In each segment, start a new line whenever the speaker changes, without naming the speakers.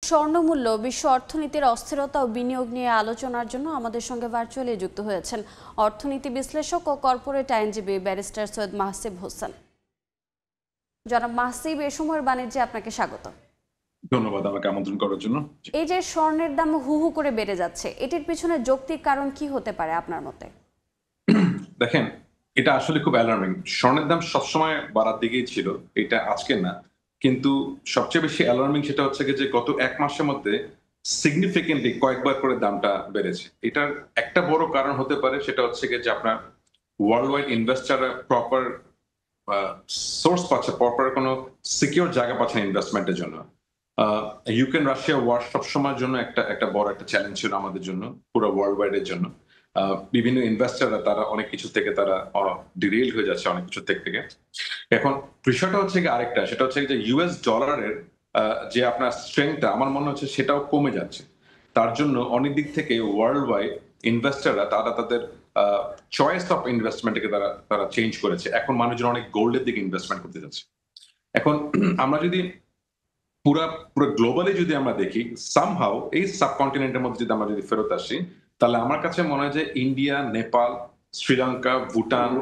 স্বর্ণমূল্য, বিশ্ব অর্থনীতির অস্থিরতা ও বিনিয়োগ নিয়ে আলোচনার জন্য আমাদের সঙ্গে ভার্চুয়ালি যুক্ত হয়েছেন অর্থনীতি বিশ্লেষক ও কর্পোরেট আইনজীবী ব্যারিস্টার সৈয়দ মাহসিব হোসেন। জনাব মাহসিব, এ সময়ের বাণিজ্যে আপনাকে স্বাগত।
ধন্যবাদ আমাকে আমন্ত্রণ করার জন্য।
এই যে স্বর্ণের দাম হু হু করে বেড়ে যাচ্ছে, এটির পিছনে যৌক্তিক কারণ কি হতে পারে আপনার মতে?
দেখেন, এটা আসলে খুব অ্যালার্মিং। স্বর্ণের দাম সবসময় বাড়ার দিকেই ছিল, এটা আজকে না। কিন্তু সবচেয়ে বেশি অ্যালার্মিং সেটা হচ্ছে যে গত ১ মাসের মধ্যে সিগনিফিকেন্টলি কয়েকবার করে দামটা বেড়েছে। এটার একটা বড় কারণ হতে পারে, সেটা হচ্ছে যে আপনার ওয়ার্ল্ড ওয়াইড ইনভেস্টররা প্রপার সোর্স পাচ্ছে, প্রপার কোনো সিকিউর জায়গা পাচ্ছে ইনভেস্টমেন্টের জন্য। ইউক্রেন রাশিয়া ওয়ার সবসময়ের জন্য একটা বড় একটা চ্যালেঞ্জ ছিল আমাদের জন্য, পুরো ওয়ার্ল্ড ওয়াইড এর জন্য। বিভিন্ন ইনভেস্টররা তারা অনেক কিছু থেকে তারা ডিরেইল হয়ে যাচ্ছে অনেক কিছু থেকে। এখন বিষয়টা হচ্ছে কি আরেকটা, সেটা হচ্ছে যে ইউএস ডলারের যে আপনার স্ট্রেংথটা আমার মনে হচ্ছে সেটাও কমে যাচ্ছে। তার জন্য অনেক দিক থেকে ওয়ার্ল্ড ওয়াইড ইনভেস্টররা তারা তাদের চয়েস অফ ইনভেস্টমেন্টকে তারা চেঞ্জ করেছে। এখন মানুষজন অনেক গোল্ডের দিকে ইনভেস্টমেন্ট করতে যাচ্ছে। এখন আমরা যদি পুরো গ্লোবালি যদি আমরা দেখি, সামহাউ এই সাবকন্টিনেন্টের মধ্যে যদি আমরা যদি ফেরত আসি, তাহলে আমার কাছে মনে হয় যে ইন্ডিয়া, নেপাল, শ্রীলঙ্কা, ভুটান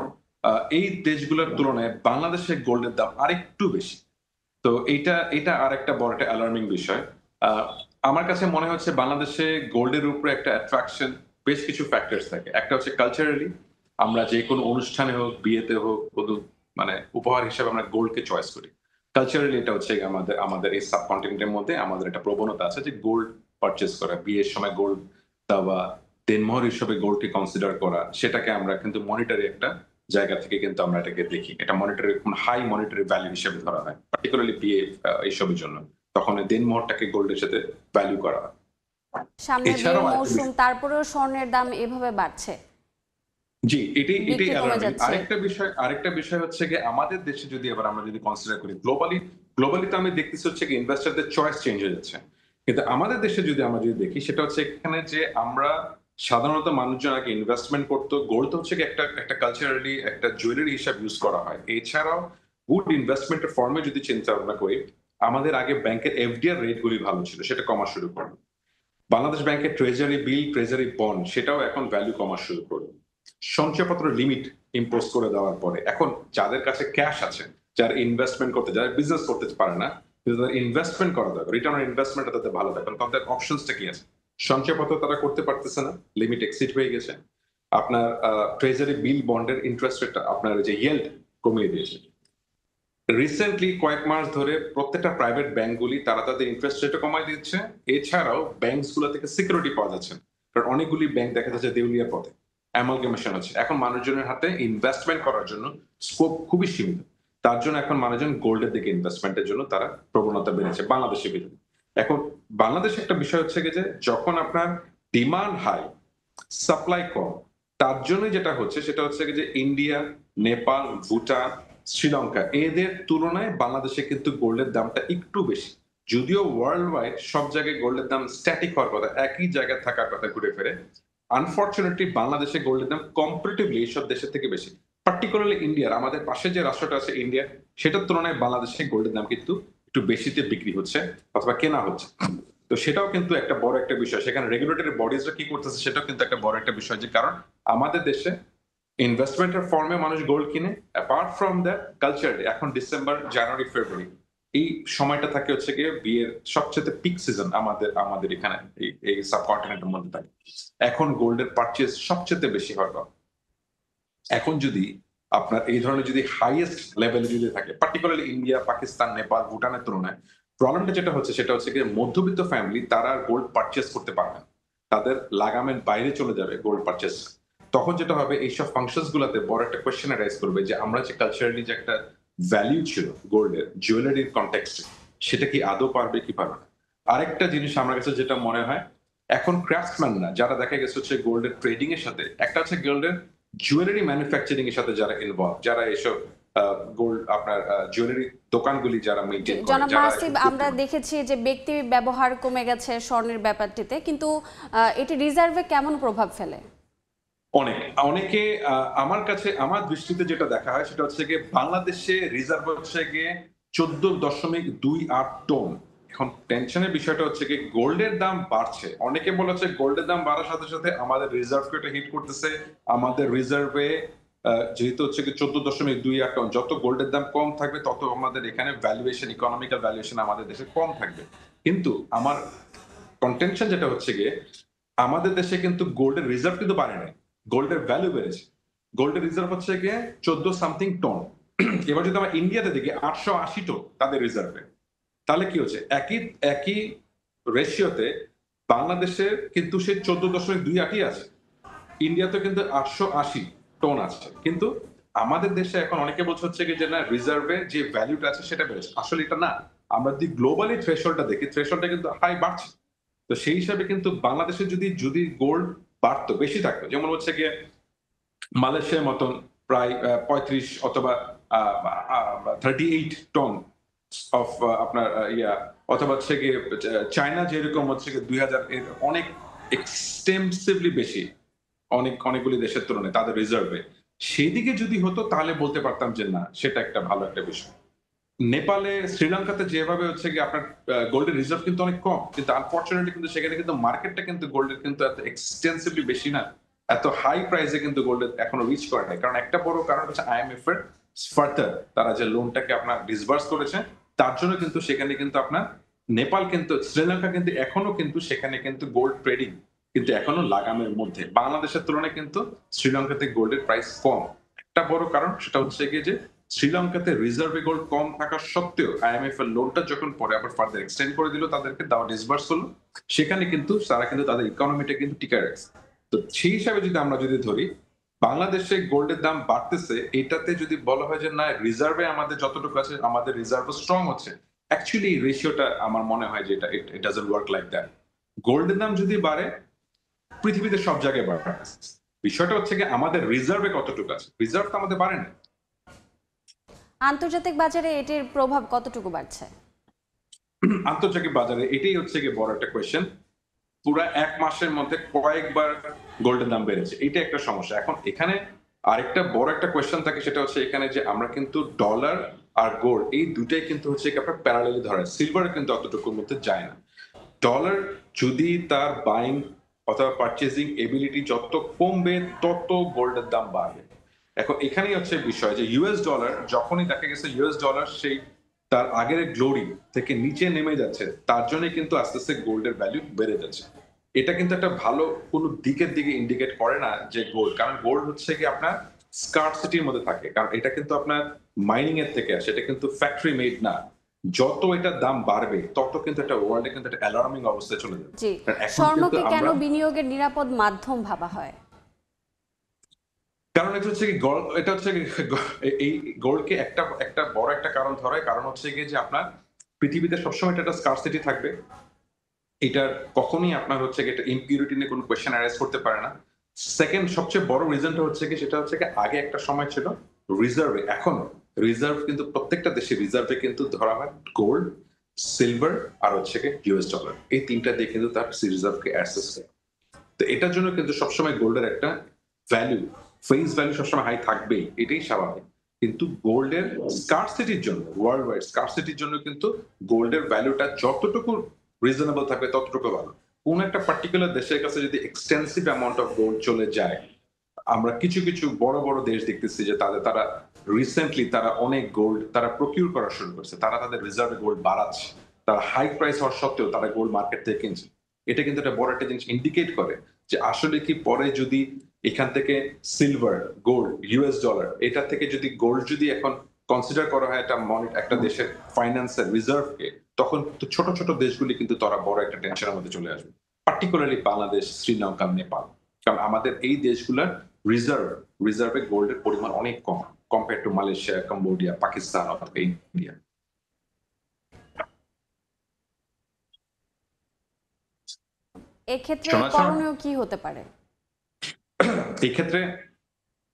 এই দেশগুলোর তুলনায় বাংলাদেশের গোল্ডের দাম আরেকটু বেশি। তো এটা আরেকটা বড় একটা অ্যালার্মিং বিষয়। আমার কাছে মনে হচ্ছে বাংলাদেশে গোল্ডের উপরে একটা অ্যাট্রাকশন বেশ কিছু ফ্যাক্টরস থাকে। একটা হচ্ছে কালচারালি, আমরা যে কোনো অনুষ্ঠানে হোক, বিয়েতে হোক, মানে উপহার হিসেবে আমরা গোল্ডকে চয়েস করি। কালচারালি এটা হচ্ছে আমাদের এই সাবকন্টিনেন্টের মধ্যে আমাদের একটা প্রবণতা আছে যে গোল্ড পারচেজ করা, বিয়ের সময় গোল্ড দেওয়া, দেনমোহর হিসেবে গোল্ডকে কনসিডার করা, সেটাকে আমরা কিন্তু মনিটারি একটা জায়গা থেকে কিন্তু আমরা এটাকে দেখি। এটা মনিটারি হাই মনিটারি ভ্যালু হিসেবে ধরা হয়, পার্টিকুলারলি বিয়ে এইসবের জন্য। তখন দেনমোহরটাকে গোল্ডের সাথে ভ্যালু করা হয়।
সামনে বিয়ের মৌসুম, তারপরেও স্বর্ণের দাম এভাবে বাড়ছে।
জি, এটাই
বিক্রি কমে
অ্যালার্মিং।
যাচ্ছে।
আরেকটা বিষয় হচ্ছে যে আমাদের দেশে যদি এবার আমরা যদি কনসিডার করি, গ্লোবালি তো আমি দেখতেছি হচ্ছে কি ইনভেস্টরদের চয়েস চেঞ্জ হয়ে যাচ্ছে। কিন্তু আমাদের দেশে যদি আমরা যদি দেখি, সেটা হচ্ছে এখানে যে আমরা সাধারণত মানুষজন আগে ইনভেস্টমেন্ট করতো, গোল্ড হচ্ছে কি একটা কালচারালি একটা জুয়েলারি হিসাবে ইউজ করা হয়। এছাড়াও গুড ইনভেস্টমেন্টের ফর্মে যদি চিন্তা ভাবনা করি, আমাদের আগে ব্যাংকের এফডিআর রেট গুলি ভালো ছিল, সেটা কমা শুরু করলো। বাংলাদেশ ব্যাংকের ট্রেজারি বিল, ট্রেজারি বন্ড, সেটাও এখন ভ্যালু কমা শুরু করলো। সঞ্চয়পত্র লিমিট ইম্পোজ করে দেওয়ার পরে এখন যাদের কাছে ক্যাশ আছে, যারা ইনভেস্টমেন্ট করতে, যারা বিজনেস করতে পারে না, কিন্তু তাদের ইনভেস্টমেন্ট করা দরকার, রিটার্ন অন ইনভেস্টমেন্ট তাদের ভালো থাকে, কারণ তাদের অপশনসটা কি আছে? সঞ্চয়পত্র তারা করতে পারতেছে না, লিমিট এক্সিড হয়ে গেছে। আপনার ট্রেজারি বিল বন্ডের ইন্টারেস্ট রেটটা, আপনার যে ইয়েল্ড, কমিয়ে দিয়েছে। রিসেন্টলি কয়েক মাস ধরে প্রত্যেকটা প্রাইভেট ব্যাংকগুলি তারা তাদের ইন্টারেস্ট রেটও কমায় দিচ্ছে। এছাড়াও ব্যাংকস গুলো থেকে সিকিউরিটি পাওয়া যাচ্ছে না, কারণ অনেকগুলি ব্যাংক দেখা যাচ্ছে দেউলিয়ার পথে, অ্যামালগামেশন হচ্ছে। এখন মানুষজনের হাতে ইনভেস্টমেন্ট করার জন্য স্কোপ খুবই সীমিত। তার জন্য এখন মানুষজন গোল্ডের দিকে ইনভেস্টমেন্টের জন্য তারা প্রবণতা বেড়েছে বাংলাদেশের ভিতরে। এখন বাংলাদেশে একটা বিষয় হচ্ছে যে যখন আপনার ডিমান্ড হাই, সাপ্লাই কম, তার জন্য যেটা হচ্ছে সেটা হচ্ছে যে ইন্ডিয়া, নেপাল, ভুটান, শ্রীলঙ্কা এদের তুলনায় বাংলাদেশে কিন্তু গোল্ডের দামটা একটু বেশি। যদিও ওয়ার্ল্ড ওয়াইড সব জায়গায় গোল্ডের দাম স্ট্যাটিক হওয়ার কথা, একই জায়গায় থাকার কথা ঘুরে ফিরে, আনফরচুনেটলি বাংলাদেশে গোল্ডের দাম কম্পারেটিভলি এইসব দেশের থেকে বেশি। পার্টিকুলারলি ইন্ডিয়ার, আমাদের পাশে যে রাষ্ট্রটা আছে ইন্ডিয়া, সেটার তুলনায় বাংলাদেশে গোল্ডের দাম কিন্তু একটু বেশিতে বিক্রি হচ্ছে অথবা কেনা হচ্ছে। তো সেটাও কিন্তু একটা বড় একটা বিষয়। সেখানে রেগুলেটরি বডিজরা কি করতেছে সেটাও কিন্তু একটা বড় একটা বিষয়, যে কারণ আমাদের দেশে ইনভেস্টমেন্টের ফর্মে মানুষ গোল্ড কিনে, অ্যাপার্ট ফ্রম দ্যাট কালচারালি এখন ডিসেম্বর, জানুয়ারি, ফেব্রুয়ারি এই সময়টা থাকে হচ্ছে গিয়ে বিয়ের সবচেয়ে পিক সিজন আমাদের এখানে এই সাবকন্টিনেন্টের মধ্যে থাকে। এখন গোল্ডের পারচেজ সবচেয়ে বেশি হয়। এখন যদি আপনার এই ধরনের যদি হাইয়েস্ট লেভেলে যদি থাকে, পার্টিকুলারলি ইন্ডিয়া, পাকিস্তান, নেপাল, ভুটানের তুলনায়, প্রবলেমটা যেটা হচ্ছে সেটা হচ্ছে কি মধ্যবিত্ত ফ্যামিলি তারা গোল্ড পারচেজ করতে পারবে না, তাদের লাগামের বাইরে চলে যাবে গোল্ড পারচেজ। তখন যেটা হবে, এইসব ফাংশনস গুলাতে বড় একটা কোয়েশ্চেন রাইজ করবে যে আমরা যে কালচারালি যে একটা ভ্যালিউ ছিল গোল্ডের জুয়েলারির কনটেক্সটে, সেটা কি আদৌ পারবে কি পারবে না। আরেকটা জিনিস আমার কাছে যেটা মনে হয়, এখন ক্রাফটসম্যান না যারা দেখা গেছে হচ্ছে গোল্ডের ট্রেডিং এর সাথে, একটা হচ্ছে গোল্ডের জুয়েলারি ম্যানুফ্যাকচারিং এর সাথে যারা ইনভলভ, যারা এসব গোল্ড আপনার জুয়েলারি দোকানগুলি যারা মেইনটেইন করে,
জনাব
যারা
মাহসিব, আমরা দেখেছি যে ব্যক্তি ব্যবহার কমে গেছে স্বর্ণের ব্যাপারটিতে, কিন্তু এটি রিজার্ভে কেমন প্রভাব ফেলে?
অনেকে আমার কাছে, আমার দৃষ্টিতে যেটা দেখা হয় সেটা হচ্ছে গিয়ে বাংলাদেশে রিজার্ভ হচ্ছে গিয়ে 14.28 টন এখন টেনশনের বিষয়টা হচ্ছে কি গোল্ডের দাম বাড়ছে, অনেকে বলেছে গোল্ডের দাম বাড়ার সাথে সাথে আমাদের রিজার্ভ এটা হিট করতেছে, আমাদের রিজার্ভে যেহেতু হচ্ছে কি 14.28 টন, যত গোল্ডের দাম কম থাকবে তত আমাদের এখানে ভ্যালুয়েশন, ইকোনমিক্যাল ভ্যালুয়েশন আমাদের দেশে কম থাকবে। কিন্তু আমার কন্টেনশন যেটা হচ্ছে গিয়ে আমাদের দেশে কিন্তু গোল্ডের রিজার্ভ কিন্তু বাড়ে নাই, গোল্ডের ভ্যালু বেড়েছে। গোল্ডের রিজার্ভ হচ্ছে গিয়ে 14 সামথিং টন। এবার যদি আমরা ইন্ডিয়াতে দেখি 880 টন তাদের রিজার্ভে, তাহলে কি হচ্ছে একই একই রেশিওতে বাংলাদেশে কিন্তু সে 14.28 আছে, ইন্ডিয়াতে কিন্তু 880 টন আছে। কিন্তু আমাদের দেশে এখন অনেকে বলছে হচ্ছে কি যে না রিজার্ভে যে ভ্যালুটা আছে সেটা বেড়েছে, আসলে এটা না। আমরা যদি গ্লোবালি থ্রেশহোল্ডটা দেখি, থ্রেশহোল্ডটা কিন্তু হাই বাড়ছে। তো সেই হিসাবে কিন্তু বাংলাদেশে যদি যদি গোল্ড বাড়তো, বেশি থাকতো, যেমন হচ্ছে গিয়ে মালয়েশিয়ার মতন প্রায় 35 অথবা 38 টন অফ আপনার অথবা হচ্ছে গিয়ে চায়না যেরকম হচ্ছে গিয়ে 2000 অনেক এক্সটেন্সিভলি বেশি, অনেকগুলি দেশের তুলনায় তাদের রিজার্ভে, সেদিকে যদি হতো তাহলে বলতে পারতাম যে না সেটা একটা ভালো একটা বিষয়। নেপালে, শ্রীলঙ্কাতে যেভাবে হচ্ছে গিয়ে আপনার গোল্ডের রিজার্ভ কিন্তু অনেক কম, কিন্তু আনফরচুনেটলি কিন্তু সেখানে কিন্তু মার্কেটটা কিন্তু গোল্ডের কিন্তু এত এক্সটেন্সিভলি বেশি না, এত হাই প্রাইসে কিন্তু গোল্ডের এখনো রিচ করে নাই। কারণ একটা বড় কারণ হচ্ছে আইএমএফ এর ফার্দার তারা যে লোনটাকে আপনার ডিসবার্স করেছে, তার জন্য কিন্তু সেখানে কিন্তু আপনার নেপাল কিন্তু, শ্রীলঙ্কা কিন্তু এখনো কিন্তু সেখানে কিন্তু গোল্ড ট্রেডিং কিন্তু এখনো লাগামের মধ্যে। বাংলাদেশের তুলনায় কিন্তু শ্রীলঙ্কাতে গোল্ডের প্রাইস কম। একটা বড় কারণ সেটা হচ্ছে গিয়ে যে শ্রীলঙ্কাতে রিজার্ভে গোল্ড কম থাকা সত্ত্বেও আইএমএফ এর লোনটা যখন পরে আবার ফার্দার এক্সটেন্ড করে দিল, তাদেরকে দেওয়া ডিসবার্স হলো, সেখানে কিন্তু তারা কিন্তু তাদের ইকোনমিটা কিন্তু টিকে রাখছে। তো সেই হিসাবে যদি আমরা যদি ধরি বাংলাদেশে গোল্ডের দাম বাড়তেছে, এটাতে যদি বলা হয় যে না রিজার্ভে আমাদের যতটুকু আছে আমাদের রিজার্ভ স্ট্রং হচ্ছে, অ্যাকচুয়ালি রেশিওটা আমার মনে হয় যে এটা it doesn't work like that. গোল্ডের দাম যদি বাড়ে পৃথিবীতে সব জায়গায় বাড়ে, বিষয়টা হচ্ছে কি আমাদের রিজার্ভে কতটুকু আছে, রিজার্ভ তো আমাদের বাড়ে না।
আন্তর্জাতিক বাজারে এটির প্রভাব কতটুকু বাড়ছে?
আন্তর্জাতিক বাজারে এটাই হচ্ছে গিয়ে বড় একটা কোয়েশ্চেন। পুরা 1 মাসের মধ্যে কয়েকবার গোল্ডের দাম বেড়েছে, এটা একটা সমস্যা। এখন এখানে আরেকটা বড় একটা কোয়েশ্চেন থাকে, সেটা হচ্ছে এখানে যে আমরা কিন্তু ডলার আর গোল্ড এই দুটাই কিন্তু হচ্ছে কি আপনার প্যারালালি ধরে, সিলভার কিন্তু অতটুকুর মধ্যে যায় না। ডলার যদি তার বাইং অথবা পারচেজিং এবিলিটি যত কমবে তত গোল্ডের দাম বাড়বে। এখন এখানেই হচ্ছে বিষয় যে ইউএস ডলার যখনই দেখা গেছে ইউএস ডলার সেই তার আগের গ্লোরি থেকে নিচে নেমে যাচ্ছে, তার জন্য কিন্তু আস্তে আস্তে গোল্ডের ভ্যালু বেড়ে যাচ্ছে। এটা কিন্তু একটা ভালো কোনো দিকের দিকে ইন্ডিকেট করে না যে গোল্ড, কারণ গোল্ড হচ্ছে কি আপনার স্কার্সিটির মধ্যে থাকে, কারণ এটা কিন্তু আপনার মাইনিং এর থেকে আসে, এটা কিন্তু ফ্যাক্টরি মেড না। যত এটার দাম বাড়বে তত কিন্তু একটা ওয়ার্ল্ডে কিন্তু একটা অ্যালার্মিং অবস্থায় চলে যাবে।
জি,
এখন কিন্তু
স্বর্ণকে কেন
আমরা,
বিনিয়োগের নিরাপদ মাধ্যম ভাবা হয়?
কারণ এটা হচ্ছে কি গোল্ড, এটা হচ্ছে এই গোল্ডকে একটা একটা বড় একটা কারণ ধরে, কারণ হচ্ছে কি যে আপনার পৃথিবীতে সবসময় একটা স্কারসিটি থাকবে, এটার কখনোই আপনার হচ্ছে কি এটা ইম্পিউরিটি নিয়ে কোনো কোয়েশ্চেন অ্যারাইজ করতে পারে না। সেকেন্ড সবচেয়ে বড় রিজনটা হচ্ছে কি সেটা হচ্ছে কি আগে একটা সময় ছিল রিজার্ভে, এখনো রিজার্ভ কিন্তু প্রত্যেকটা দেশে রিজার্ভে কিন্তু ধরা হয় গোল্ড, সিলভার আর হচ্ছে কি ইউএস ডলার, এই তিনটা দিয়ে কিন্তু তার রিজার্ভকে অ্যাক্সেস করে। তো এটার জন্য কিন্তু সবসময় গোল্ডের একটা ভ্যালু, ফেস ভ্যালু সবসময় হাই থাকবেই, এটাই স্বাভাবিক। কিন্তু গোল্ডের স্কারসিটির জন্য, ওয়ার্ল্ড ওয়াইড স্কারসিটির জন্য কিন্তু গোল্ডের ভ্যালুটা যতটুকু রিজনেবল থাকবে ততটুকু ভালো। কোন একটা পার্টিকুলার দেশের কাছে যদি এক্সটেন্সিভ অ্যামাউন্ট অফ গোল্ড চলে যায়, আমরা কিছু কিছু বড় বড় দেশ দেখতেছি যে তারা রিসেন্টলি তারা অনেক গোল্ড তারা প্রকিউর করা শুরু করছে, তারা তাদের রিজার্ভে গোল্ড বাড়াচ্ছে, তারা হাই প্রাইস হওয়ার সত্ত্বেও তারা গোল্ড মার্কেট থেকে কিনছে। এটা কিন্তু একটা বড় একটা জিনিস ইন্ডিকেট করে যে আসলে কি পরে যদি এখান থেকে সিলভার, গোল্ড, ইউএস ডলার, এটা থেকে যদি গোল্ড যদি এখন কনসিডার করা হয় একটা দেশের ফাইন্যান্সের রিজার্ভকে, তখন তো ছোট ছোট দেশগুলি কিন্তু তারা বড় একটা টেনশনের মধ্যে চলে আসবে, পার্টিকুলারলি বাংলাদেশ, শ্রীলঙ্কা, নেপাল। কারণ আমাদের এই দেশগুলোর রিজার্ভে গোল্ডের পরিমাণ অনেক কম compare to Malaysia, Cambodia, Pakistan অথবা ইন্ডিয়া।
এক্ষেত্রে
শোনা যাচ্ছে?
করণীয় কি হতে পারে?
এই ক্ষেত্রে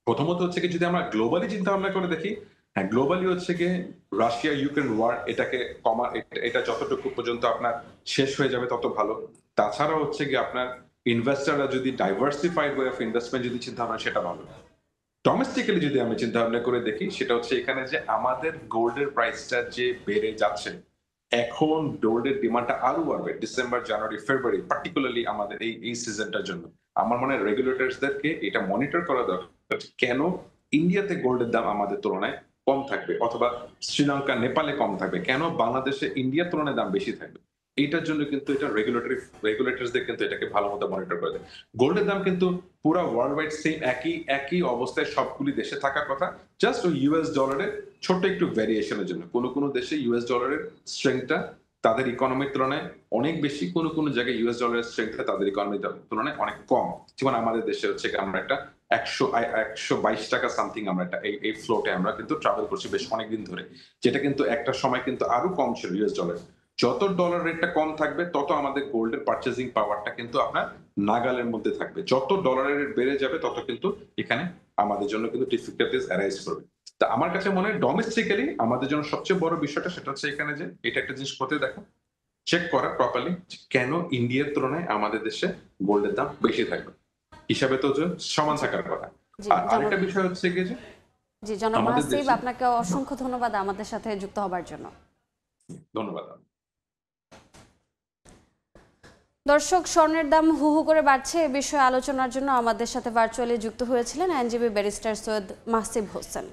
প্রথমত হচ্ছে কি যদি আমরা গ্লোবালি চিন্তা ভাবনা করে দেখি, হ্যাঁ গ্লোবালি হচ্ছে কি রাশিয়া ইউক্রেন ওয়ার এটাকে এটা যতটুকু পর্যন্ত আপনার শেষ হয়ে যাবে তত ভালো। তাছাড়া হচ্ছে কি আপনার ইনভেস্টাররা যদি ডাইভার্সিফাইড ওয়ে অফ ইনভেস্টমেন্ট যদি চিন্তা ভাবনা, সেটা ভালো। ডোমেস্টিক্যালি যদি আমি চিন্তা ভাবনা করে দেখি, সেটা হচ্ছে এখানে যে আমাদের গোল্ডের প্রাইসটা যে বেড়ে যাচ্ছে, এখন গোল্ডের ডিমান্ডটা আরো বাড়বে ডিসেম্বর, জানুয়ারি, ফেব্রুয়ারি, পার্টিকুলারলি আমাদের এই সিজনটার জন্য। আমার মনে হয় রেগুলেটরসদেরকে এটা মনিটর করা দরকার কেন ইন্ডিয়াতে গোল্ডের দাম আমাদের তুলনায় কম থাকবে, অথবা শ্রীলঙ্কা, নেপালে কম থাকবে, কেন বাংলাদেশে ইন্ডিয়ার তুলনায় দাম বেশি থাকবে। এটার জন্য কিন্তু এটা রেগুলেটরসদের কিন্তু এটাকে ভালো মতো মনিটর করে দেয়। গোল্ডের দাম কিন্তু পুরো ওয়ার্ল্ড ওয়াইড সেম একই অবস্থায় সবগুলি দেশে থাকার কথা, জাস্ট ওই ইউএস ডলারের ছোট্ট একটু ভ্যারিয়েশনের জন্য। কোনো দেশে ইউএস ডলারের স্ট্রেংথটা তাদের ইকোনমির তুলনায় অনেক বেশি, কোনো জায়গায় ইউএস ডলারের স্ট্রেংথটা তাদের ইকোনমির তুলনায় অনেক কম। যেমন আমাদের দেশে হচ্ছে আমরা একটা 122 টাকা সামথিং আমরা একটা এই ফ্লোটে আমরা কিন্তু ট্রাভেল করছি বেশ অনেকদিন ধরে, যেটা কিন্তু একটা সময় কিন্তু আরো কম ছিল ইউএস ডলার। যত ডলার রেটটা কম থাকবে তত আমাদের গোল্ডের পারচেজিং পাওয়ারটা কিন্তু আপনার নাগালের মধ্যে থাকবে। যত ডলারের রেট বেড়ে যাবে তত কিন্তু এখানে আমাদের জন্য কিন্তু ডিফিকাল্টিজ অ্যারাইজ করবে। তা আমার কাছে মনে হয় ডোমেস্টিক্যালি আমাদের জন্য সবচেয়ে বড় বিষয়টা সেটা হচ্ছে এখানে যে এটা একটা জিনিস করতে দেখো, চেক করা প্রপারলি কেন ইন্ডিয়ার তুলনায় আমাদের দেশে গোল্ডের দাম বেশি থাকবে। হিসাবে তো সমান থাকার কথা। আর আরেকটা বিষয় হচ্ছে কি যে
জি জনাব মাহসিব, আপনাকে অসংখ্য ধন্যবাদ আমাদের সাথে যুক্ত হবার জন্য।
ধন্যবাদ।
দর্শক, স্বর্ণের দাম হু হু করে বাড়ছে, এ বিষয়ে আলোচনার জন্য আমাদের সাথে ভার্চুয়ালি যুক্ত হয়েছিলেন আইনজীবী ব্যারিস্টার সৈয়দ মাহসিব হোসেন।